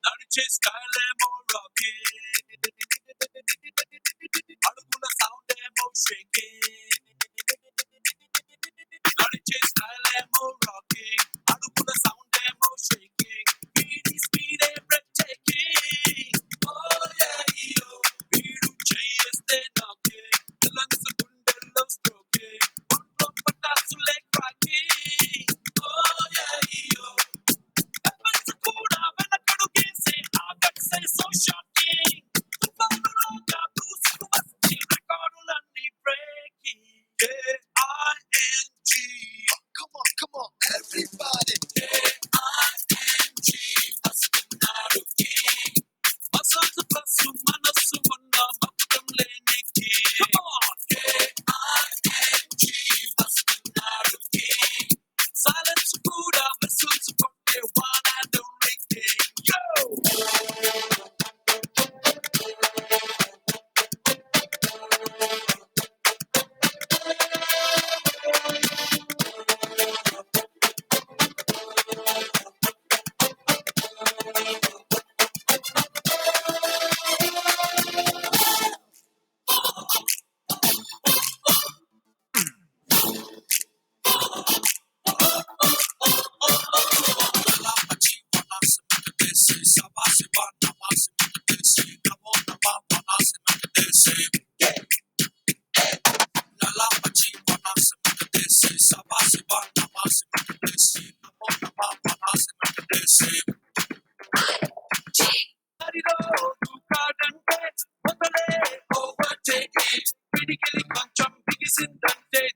నడిచే స్టైల్ ఏమో రాకింగ్, అడుగుల సౌండ్ ఏమో షేకింగ్. నడిచే స్టైల్ ఏమో రాకింగ్, అడుగుల సౌండ్ ఏమో షేకింగ్. వీడి స్పీడే బ్రేక్ టేకింగ్. ఓ యో వీడు చేయేస్తే నాకింగ్, లంగ్స్ గుండెల్లో స్ట్రోకింగ్. ఒంట్లో పటాసులే క్రాకింగ్. ఓ యో weapons కూడా వెనకడుగేసే ఆ గట్సే so shocking. తుఫానులాగా దూసుకు వస్తే రికార్డులన్నీ breaking. K-I-N-G. Come on, everybody. K-I-N-G. వస్తున్నాడు king. మసలు ప్లస్ మనస్సు ఉన్న మక్కుతం లేని king. Come on. K-I-N-G. వస్తున్నాడు king. Silence కూడా whistles కొట్టే one and only king. Yo!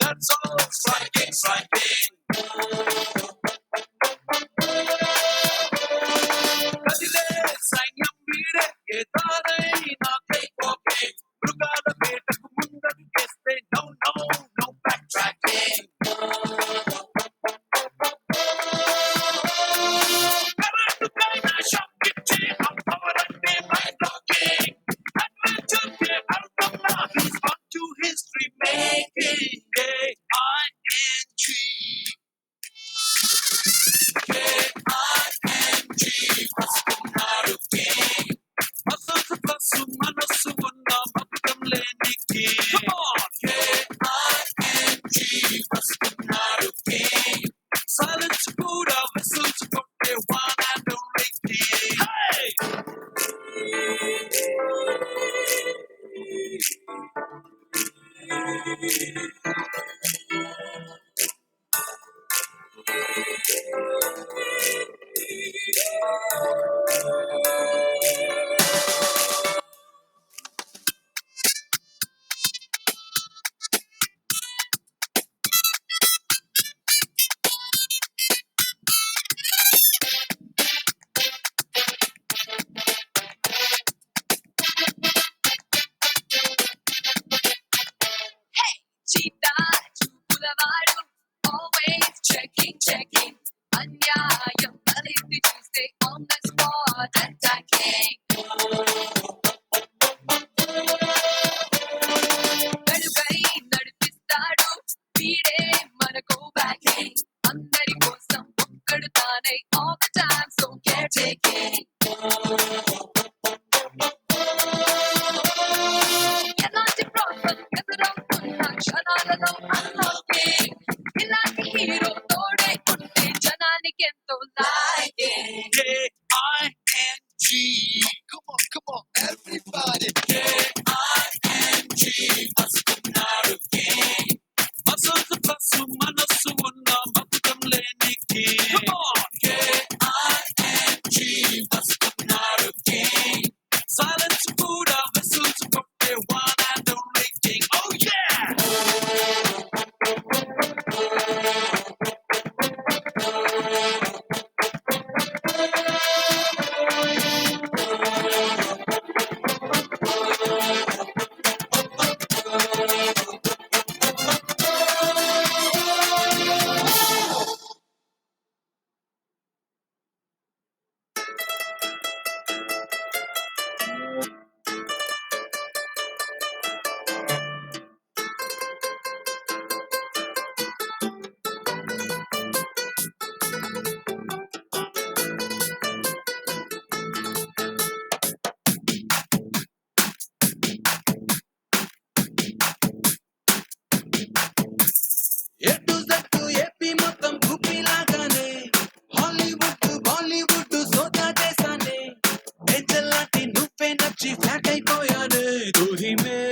That's all striking, striking. కదిలే సైన్యం వీడే ఏ దారైనా walking. మృగాల వేటకు ముందడు చేస్తే no backtracking. కరెంటుకైనా షాక్ ఇచ్చే ఆ పవర్ అంటే మైండ్ బ్లాకింగ్. అడ్వెంచర్కే అర్థంలా he's on to history making. K-I-N-G. K-I-N-G. వస్తున్నాడు king. మసలు ప్లస్ మనస్సు ఉన్న మకుటం లేని king. Come on. K-I-N-G. వస్తున్నాడు king. Silence కూడా whistles కొట్టే one and only king. Hey!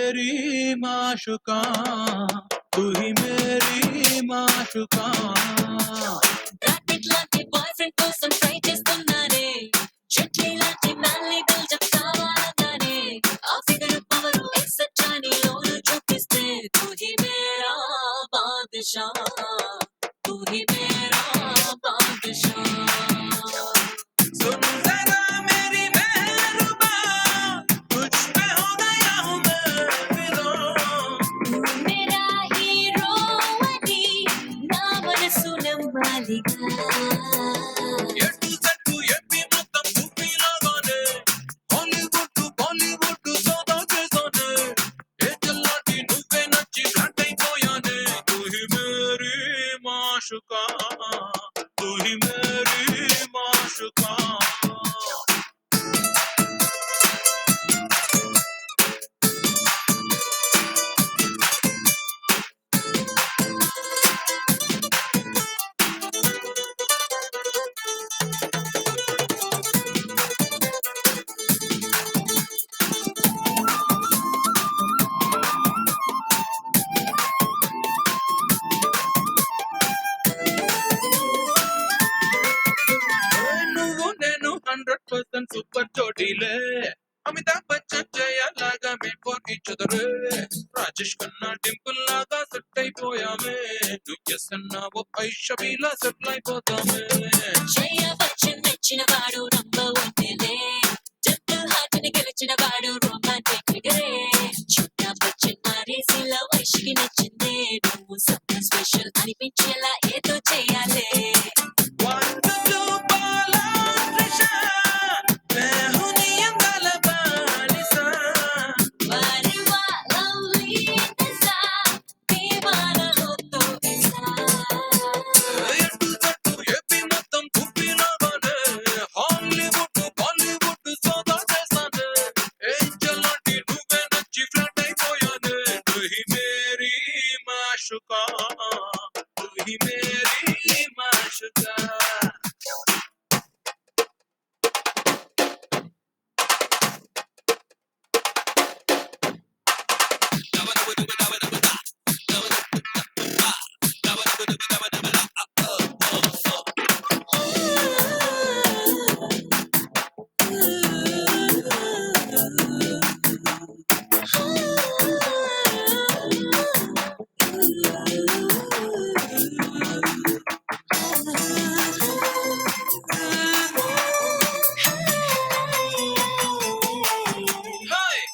मेरी माशुका, तू ही मेरी माशुका. లాంటి బాయ్ ఫ్రెండ్ కోసం ట్రై చేస్తున్నానే, చెట్లీ లాంటి మ్యాన్లీ బిల్డప్ కావాలన్నానే, ఆ ఫిగర్ పవర్ ఎక్సెట్రా నీలోను చూపిస్తే తూ హీ మేరా బాద్షా, తూ హీ మేరా బాద్షా. सुन जरा मेरी मेहरुबा, तुझ पे हो गया हूँ मैं फिदा. तू मेरा हीरो అని నా మనసు నమ్మాలిగా. ఎటు జట్టు ఎప్పి మొత్తం ఊపిలాగానే, హాలీవుడ్ బాలీవుడ్ సోదా చేసానే, ఏజల్లాంటి నువ్వే నచ్చి ఫ్లాట్ అయిపోయానే. తూ హీ మేరీ మాషుకా, తూ హీ మేరీ మాషుకా. నువ్వు నేను 100% సూపర్ జోడీలే, అమితాబ్ బచ్చన్ జయలాగా మేం for each other. Rajesh Khanna Dimple లాగా సెట్ అయిపోయామే, నువ్వు ఎస్ అన్నావు ఐషబీలా సెటిల్ అయిపోతామే. జయ బచ్చన్ నచ్చిన వాడు నంబర్ వన్నేలే, డింపుల్ హార్ట్ ని గెలిచిన వాడు రొమాంటిక్ ఫిగరే. చుట్టా బచ్చన్ మారేసిలా వైష్కి నచ్చిందే, నువ్వు సమ్మర్ స్పెషల్ అనిపించేలా ఏదో చేయాలి. तू ही मेरी माशुका.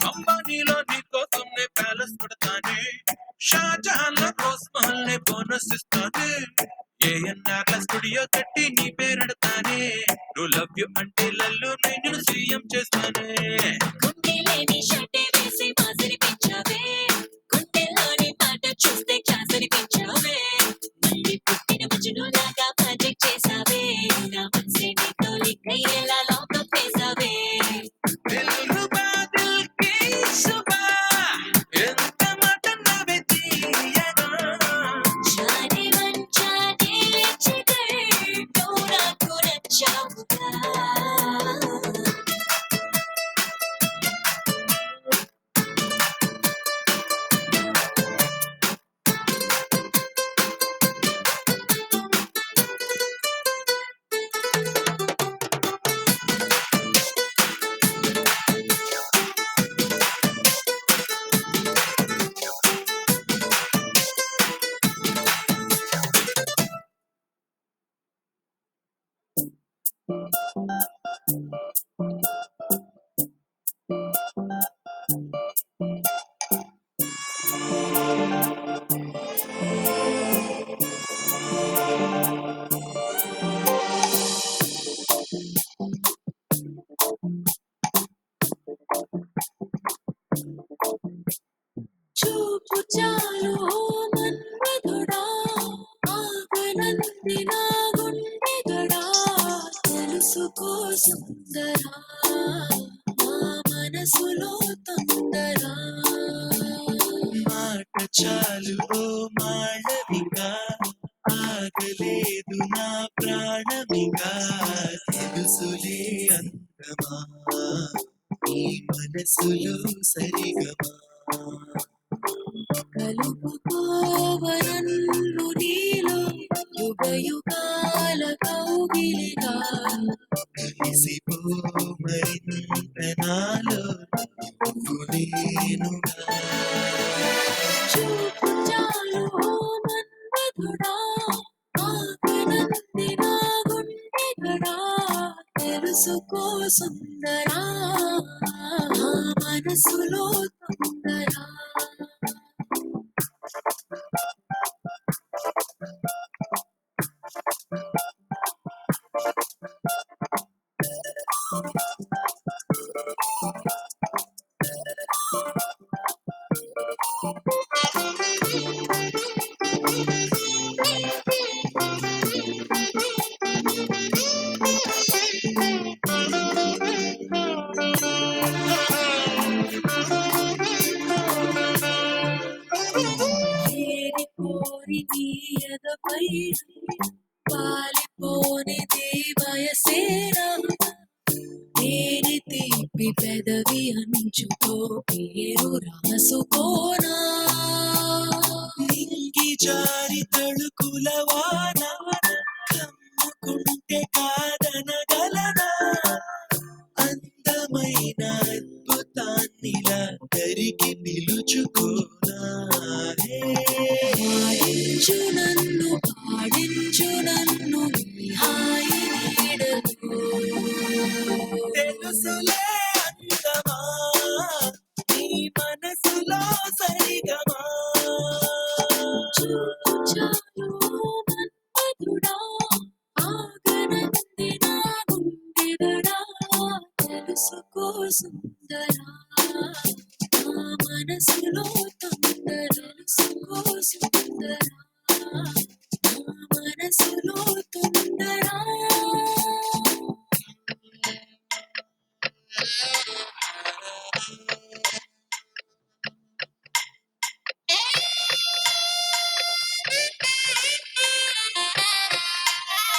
అంబానీలో నీకోసం నే ప్యాలెస్ కొడతానే, షాజహాన్ రోజ్ మహల్ నే బోనస్ ఇస్తానే, ఏఎన్ఆర్ స్టూడియో కట్టి నీ పేరెడతానే, నువ్వు లవ్ యు అంటే లల్లు నేను సీఎం చేస్తానే. గుండెలేని షర్టే వేసి మాదిరి పెంచావే, గుండెలోని మాట చూస్తే క్లాస్ అనిపించావే, మళ్ళీ పుట్టిన మజును లాగా ప్రాజెక్ట్ చేసావే, నా మనసే నీతో లింక్ అయ్యేలా లాకప్ వేసావే. దిల్రుబా దిల్ కి సుబా, ఎంత మాట నవ్వే తీయగా, జానే మన్ జానే జిగర్, నువ్వు నాకు నచ్చావుగా. చూపు చాలు ఓ మన్మధుడా, ఆగనంది నా గుండెదడా, తెలుసుకో సుందరా, నా మనసులో తొందరా. మాట చాలు ఓ మాళవిక, ఆగలేదు నా ప్రాణమిగా, తెలుసులే అందమా, ఈ మనసులో సరిగమా. కలుపుకోవనన్ను నీలో యుగ యుగాల కౌగిలిగా కలిసిపో మరింత నాలో నువ్వు నేనుగా చూపు చాలు ఓ మన్మధుడా ఆగనంది నా గుండె గడా తెలుసుకో సుందరా నా మనసులో తొందరా ఏరి కోరి తీయదపై పాలిపోనిది వయసేనా తేనె తీపి పెదవి అంచుతో పేరు రాసుకోనా నింగి జారి తళుకుల వాన కమ్ముకుంటే కాదనగలనా అందమైన అద్భుతాన్నిలా తరిగి పిలుచుకోనా పాడించు నన్ను పాడించు నన్ను నీ హాయి నీడలో తెలుసులే అందమా నీ మనసులో సరిగమా చూపు చాలు మన్మధుడా ఆగనంది నా గుండెదడా తెలుసుకో సుందరా నా మనసులో తొందర తెలుసుకో సుందరా నా మనసులో తొందరా